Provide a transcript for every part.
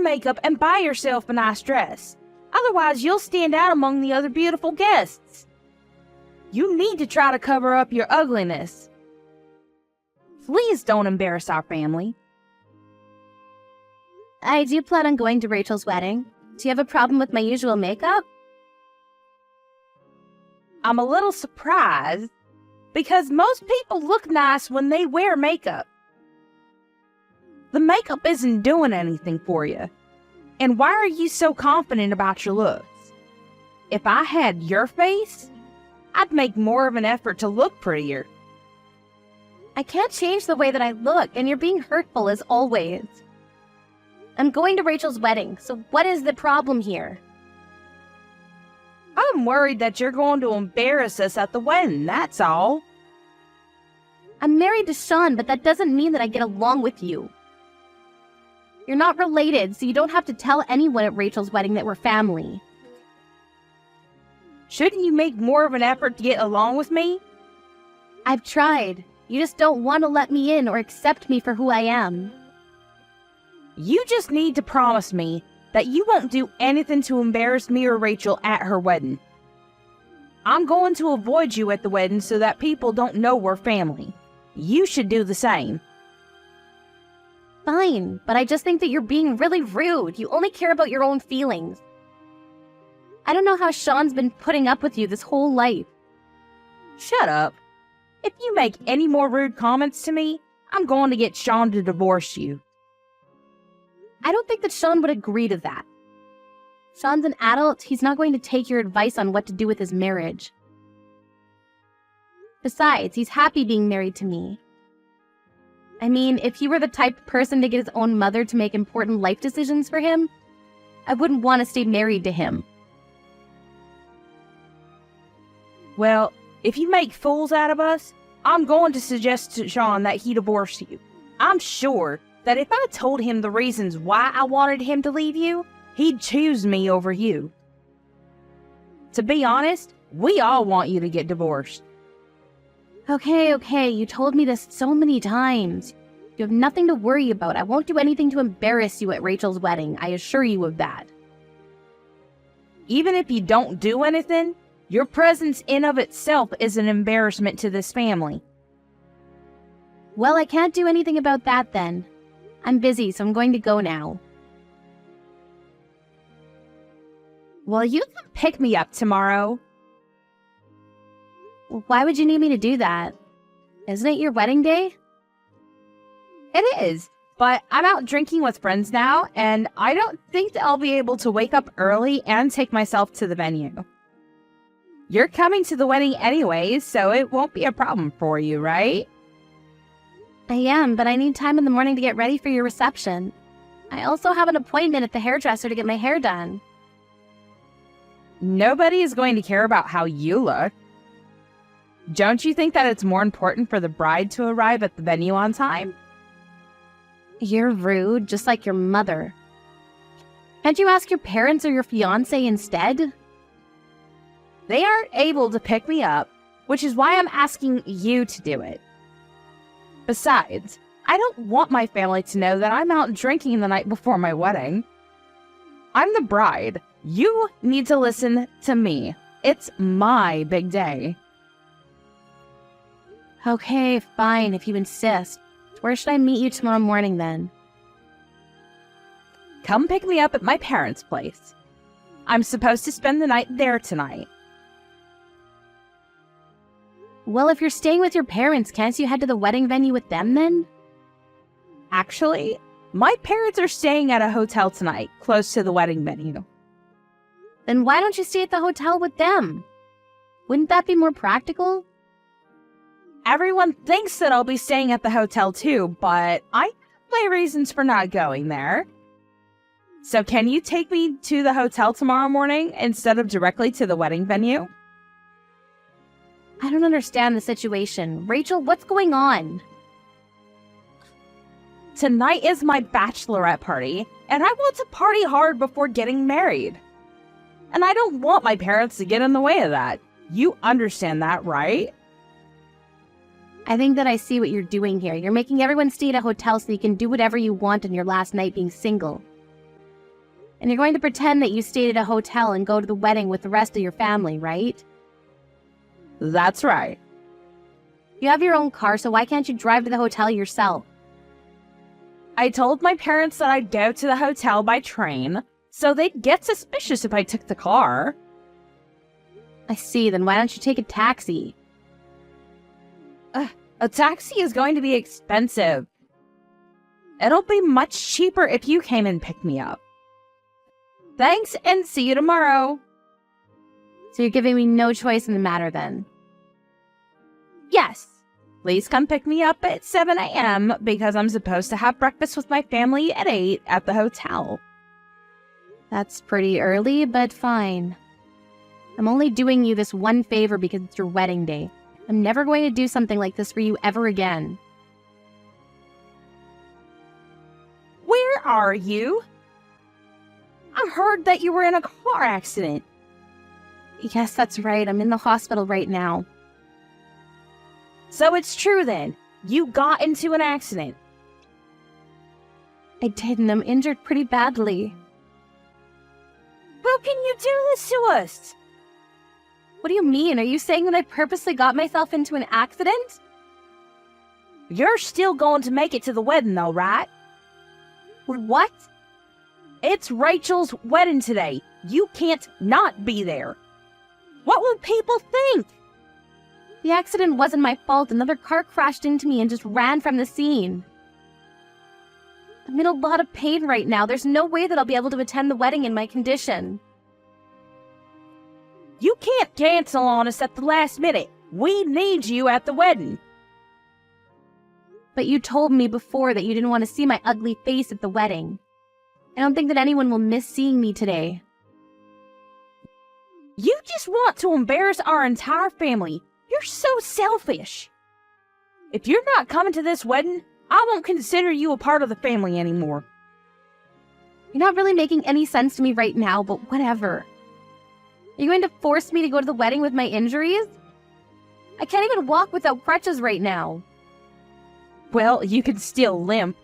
makeup and buy yourself a nice dress. Otherwise, you'll stand out among the other beautiful guests. You need to try to cover up your ugliness. Please don't embarrass our family. I do plan on going to Rachel's wedding. Do you have a problem with my usual makeup? I'm a little surprised because most people look nice when they wear makeup. The makeup isn't doing anything for you. And why are you so confident about your looks? If I had your face, I'd make more of an effort to look prettier. I can't change the way that I look, and you're being hurtful as always. I'm going to Rachel's wedding, so what is the problem here? I'm worried that you're going to embarrass us at the wedding, that's all. I'm married to Sean, but that doesn't mean that I get along with you. You're not related, so you don't have to tell anyone at Rachel's wedding that we're family. Shouldn't you make more of an effort to get along with me? I've tried. You just don't want to let me in or accept me for who I am. You just need to promise me that you won't do anything to embarrass me or Rachel at her wedding. I'm going to avoid you at the wedding so that people don't know we're family. You should do the same. Fine, but I just think that you're being really rude. You only care about your own feelings. I don't know how Sean's been putting up with you this whole life. Shut up. If you make any more rude comments to me, I'm going to get Sean to divorce you. I don't think that Sean would agree to that. Sean's an adult. He's not going to take your advice on what to do with his marriage. Besides, he's happy being married to me. I mean, if he were the type of person to get his own mother to make important life decisions for him, I wouldn't want to stay married to him. Well, if you make fools out of us, I'm going to suggest to Sean that he divorce you. I'm sure that if I told him the reasons why I wanted him to leave you, he'd choose me over you. To be honest, we all want you to get divorced. Okay, you told me this so many times. You have nothing to worry about. I won't do anything to embarrass you at Rachel's wedding, I assure you of that. Even if you don't do anything, your presence in of itself is an embarrassment to this family. Well, I can't do anything about that then. I'm busy, so I'm going to go now. Well, you can pick me up tomorrow. Why would you need me to do that? Isn't it your wedding day? It is, but I'm out drinking with friends now, and I don't think that I'll be able to wake up early and take myself to the venue. You're coming to the wedding anyways, so it won't be a problem for you, right? I am, but I need time in the morning to get ready for your reception. I also have an appointment at the hairdresser to get my hair done. Nobody is going to care about how you look. Don't you think that it's more important for the bride to arrive at the venue on time? You're rude, just like your mother. Can't you ask your parents or your fiancé instead? They aren't able to pick me up, which is why I'm asking you to do it. Besides, I don't want my family to know that I'm out drinking the night before my wedding. I'm the bride. You need to listen to me. It's my big day. Okay, fine, if you insist. Where should I meet you tomorrow morning then? Come pick me up at my parents' place. I'm supposed to spend the night there tonight. Well, if you're staying with your parents, can't you head to the wedding venue with them then? Actually, my parents are staying at a hotel tonight, close to the wedding venue. Then why don't you stay at the hotel with them? Wouldn't that be more practical? Everyone thinks that I'll be staying at the hotel too, but I have my reasons for not going there. So can you take me to the hotel tomorrow morning instead of directly to the wedding venue? I don't understand the situation. Rachel, what's going on? Tonight is my bachelorette party, and I want to party hard before getting married. And I don't want my parents to get in the way of that. You understand that, right? I think that I see what you're doing here. You're making everyone stay at a hotel so you can do whatever you want on your last night being single. And you're going to pretend that you stayed at a hotel and go to the wedding with the rest of your family, right? That's right. You have your own car, so why can't you drive to the hotel yourself? I told my parents that I'd go to the hotel by train, so they'd get suspicious if I took the car. I see, then why don't you take a taxi? A taxi is going to be expensive. It'll be much cheaper if you came and picked me up. Thanks, and see you tomorrow. So you're giving me no choice in the matter then? Yes. Please come pick me up at 7 a.m. because I'm supposed to have breakfast with my family at 8 at the hotel. That's pretty early, but fine. I'm only doing you this one favor because it's your wedding day. I'm never going to do something like this for you ever again. Where are you? I heard that you were in a car accident. Yes, that's right. I'm in the hospital right now. So it's true then. You got into an accident. I did, and I'm injured pretty badly. How can you do this to us? What do you mean? Are you saying that I purposely got myself into an accident? You're still going to make it to the wedding though, right? What? It's Rachel's wedding today. You can't not be there. What will people think? The accident wasn't my fault. Another car crashed into me and just ran from the scene. I'm in a lot of pain right now. There's no way that I'll be able to attend the wedding in my condition. You can't cancel on us at the last minute. We need you at the wedding. But you told me before that you didn't want to see my ugly face at the wedding. I don't think that anyone will miss seeing me today. You just want to embarrass our entire family. You're so selfish. If you're not coming to this wedding, I won't consider you a part of the family anymore. You're not really making any sense to me right now, but whatever. Are you going to force me to go to the wedding with my injuries? I can't even walk without crutches right now. Well, you can still limp.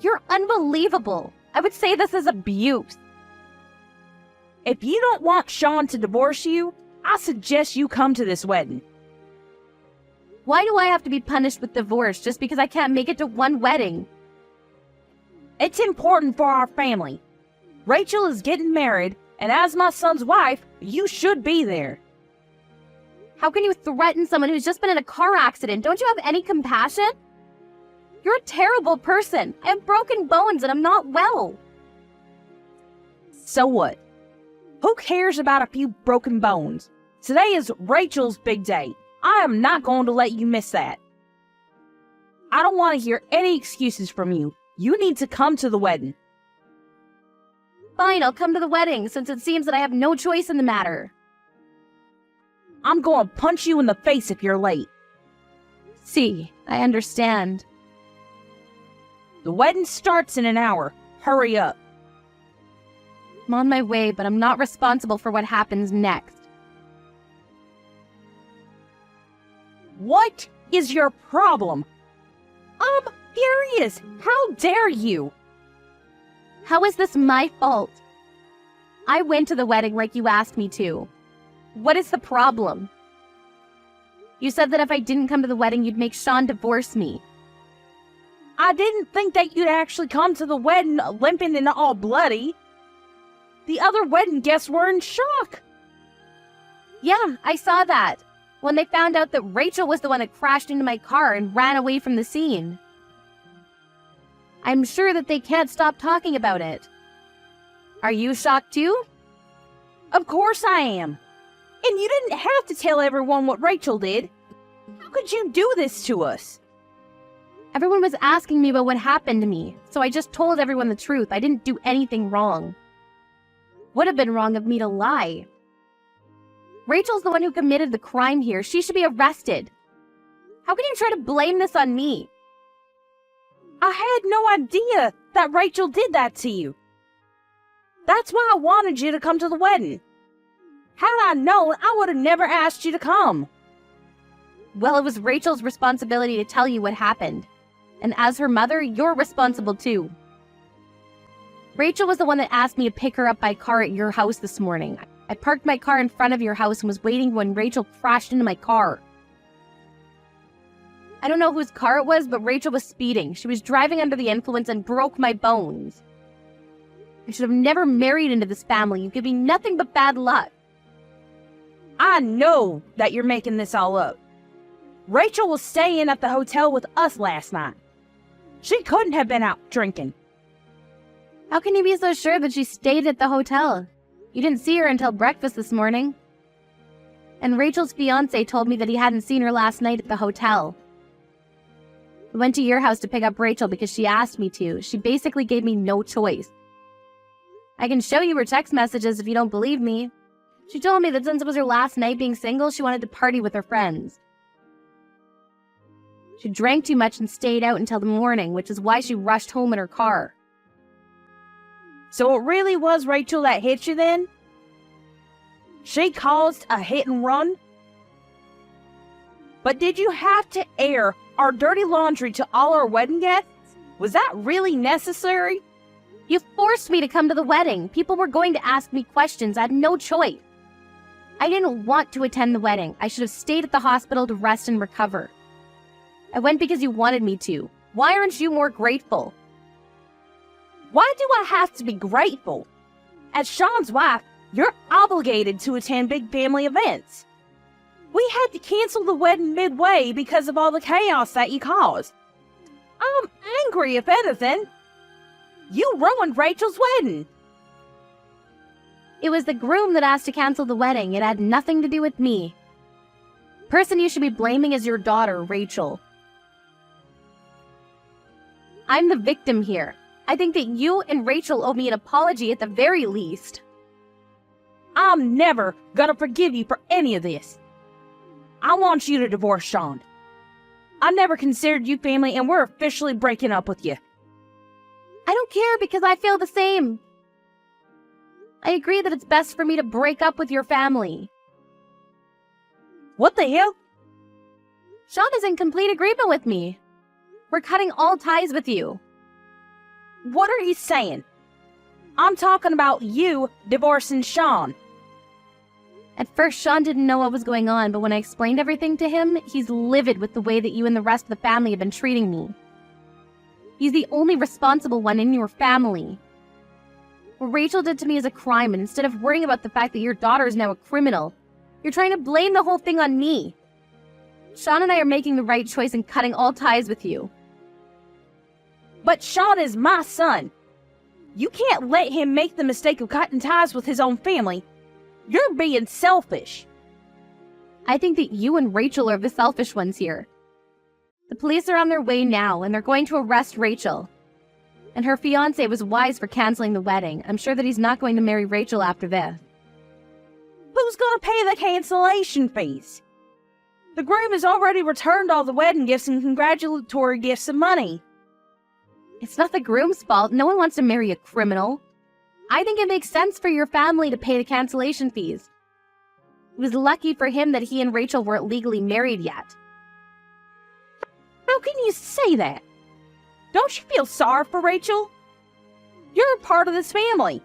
You're unbelievable. I would say this is abuse. If you don't want Sean to divorce you, I suggest you come to this wedding. Why do I have to be punished with divorce just because I can't make it to one wedding? It's important for our family. Rachel is getting married, and as my son's wife, you should be there. How can you threaten someone who's just been in a car accident? Don't you have any compassion? You're a terrible person. I have broken bones and I'm not well. So what? Who cares about a few broken bones? Today is Rachel's big day. I am not going to let you miss that. I don't want to hear any excuses from you. You need to come to the wedding. Fine, I'll come to the wedding since it seems that I have no choice in the matter. I'm going to punch you in the face if you're late. See, I understand. The wedding starts in an hour. Hurry up. I'm on my way, but I'm not responsible for what happens next. What is your problem? I'm furious. How dare you? How is this my fault? I went to the wedding like you asked me to. What is the problem? You said that if I didn't come to the wedding, you'd make Sean divorce me. I didn't think that you'd actually come to the wedding limping and all bloody. The other wedding guests were in shock. Yeah, I saw that. When they found out that Rachel was the one that crashed into my car and ran away from the scene. I'm sure that they can't stop talking about it. Are you shocked too? Of course I am. And you didn't have to tell everyone what Rachel did. How could you do this to us? Everyone was asking me about what happened to me, so I just told everyone the truth. I didn't do anything wrong. Would have been wrong of me to lie. Rachel's the one who committed the crime here. She should be arrested. How can you try to blame this on me? I had no idea that Rachel did that to you. That's why I wanted you to come to the wedding. Had I known, I would have never asked you to come. Well, it was Rachel's responsibility to tell you what happened. And as her mother, you're responsible too. Rachel was the one that asked me to pick her up by car at your house this morning. I parked my car in front of your house and was waiting when Rachel crashed into my car. I don't know whose car it was, but Rachel was speeding. She was driving under the influence and broke my bones. I should have never married into this family. You give me nothing but bad luck. I know that you're making this all up. Rachel was staying at the hotel with us last night. She couldn't have been out drinking. How can you be so sure that she stayed at the hotel? You didn't see her until breakfast this morning. And Rachel's fiancé told me that he hadn't seen her last night at the hotel. I went to your house to pick up Rachel because she asked me to. She basically gave me no choice. I can show you her text messages if you don't believe me. She told me that since it was her last night being single, she wanted to party with her friends. She drank too much and stayed out until the morning, which is why she rushed home in her car. So it really was Rachel that hit you then? She caused a hit and run? But did you have to air our dirty laundry to all our wedding guests? Was that really necessary? You forced me to come to the wedding. People were going to ask me questions. I had no choice. I didn't want to attend the wedding. I should have stayed at the hospital to rest and recover. I went because you wanted me to. Why aren't you more grateful? Why do I have to be grateful? As Sean's wife, you're obligated to attend big family events. We had to cancel the wedding midway because of all the chaos that you caused. I'm angry, if anything. You ruined Rachel's wedding. It was the groom that asked to cancel the wedding. It had nothing to do with me. The person you should be blaming is your daughter, Rachel. I'm the victim here. I think that you and Rachel owe me an apology at the very least. I'm never gonna forgive you for any of this. I want you to divorce Sean. I never considered you family, and we're officially breaking up with you. I don't care because I feel the same. I agree that it's best for me to break up with your family. What the hell? Sean is in complete agreement with me. We're cutting all ties with you. What are you saying? I'm talking about you divorcing Sean. At first, Sean didn't know what was going on, but when I explained everything to him, he's livid with the way that you and the rest of the family have been treating me. He's the only responsible one in your family. What Rachel did to me is a crime, and instead of worrying about the fact that your daughter is now a criminal, you're trying to blame the whole thing on me. Sean and I are making the right choice in cutting all ties with you. But Sean is my son. You can't let him make the mistake of cutting ties with his own family. You're being selfish. I think that you and Rachel are the selfish ones here. The police are on their way now, and they're going to arrest Rachel. And her fiancé was wise for canceling the wedding. I'm sure that he's not going to marry Rachel after this. Who's gonna pay the cancellation fees? The groom has already returned all the wedding gifts and congratulatory gifts and money. It's not the groom's fault. No one wants to marry a criminal. I think it makes sense for your family to pay the cancellation fees. It was lucky for him that he and Rachel weren't legally married yet. How can you say that? Don't you feel sorry for Rachel? You're a part of this family.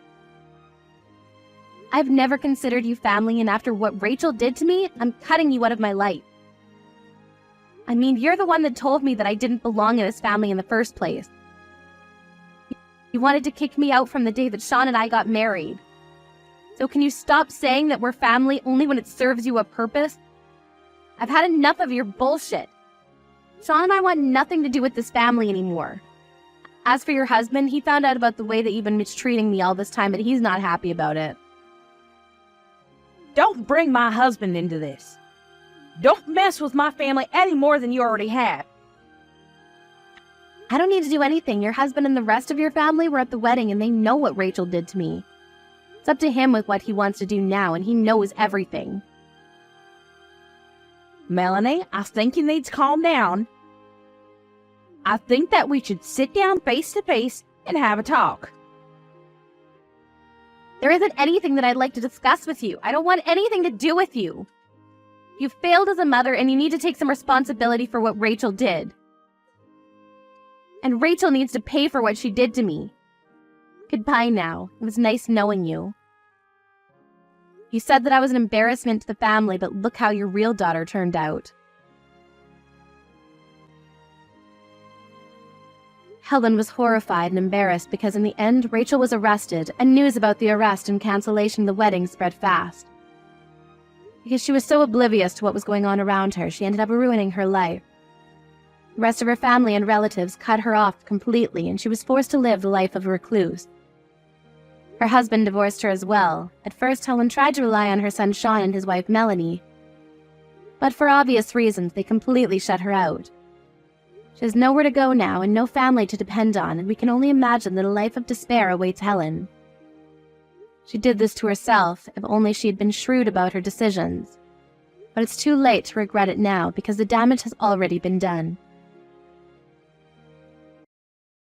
I've never considered you family, and after what Rachel did to me, I'm cutting you out of my life. I mean, you're the one that told me that I didn't belong in this family in the first place. You wanted to kick me out from the day that Sean and I got married. So can you stop saying that we're family only when it serves you a purpose? I've had enough of your bullshit. Sean and I want nothing to do with this family anymore. As for your husband, he found out about the way that you've been mistreating me all this time, but he's not happy about it. Don't bring my husband into this. Don't mess with my family any more than you already have. I don't need to do anything. Your husband and the rest of your family were at the wedding, and they know what Rachel did to me. It's up to him with what he wants to do now, and he knows everything. Melanie, I think you need to calm down. I think that we should sit down face to face and have a talk. There isn't anything that I'd like to discuss with you. I don't want anything to do with you. You failed as a mother, and you need to take some responsibility for what Rachel did. And Rachel needs to pay for what she did to me. Goodbye now. It was nice knowing you. You said that I was an embarrassment to the family, but look how your real daughter turned out. Helen was horrified and embarrassed because in the end, Rachel was arrested, and news about the arrest and cancellation of the wedding spread fast. Because she was so oblivious to what was going on around her, she ended up ruining her life. The rest of her family and relatives cut her off completely, and she was forced to live the life of a recluse. Her husband divorced her as well. At first, Helen tried to rely on her son Sean and his wife Melanie, but for obvious reasons, they completely shut her out. She has nowhere to go now and no family to depend on, and we can only imagine that a life of despair awaits Helen. She did this to herself, if only she had been shrewd about her decisions. But it's too late to regret it now because the damage has already been done.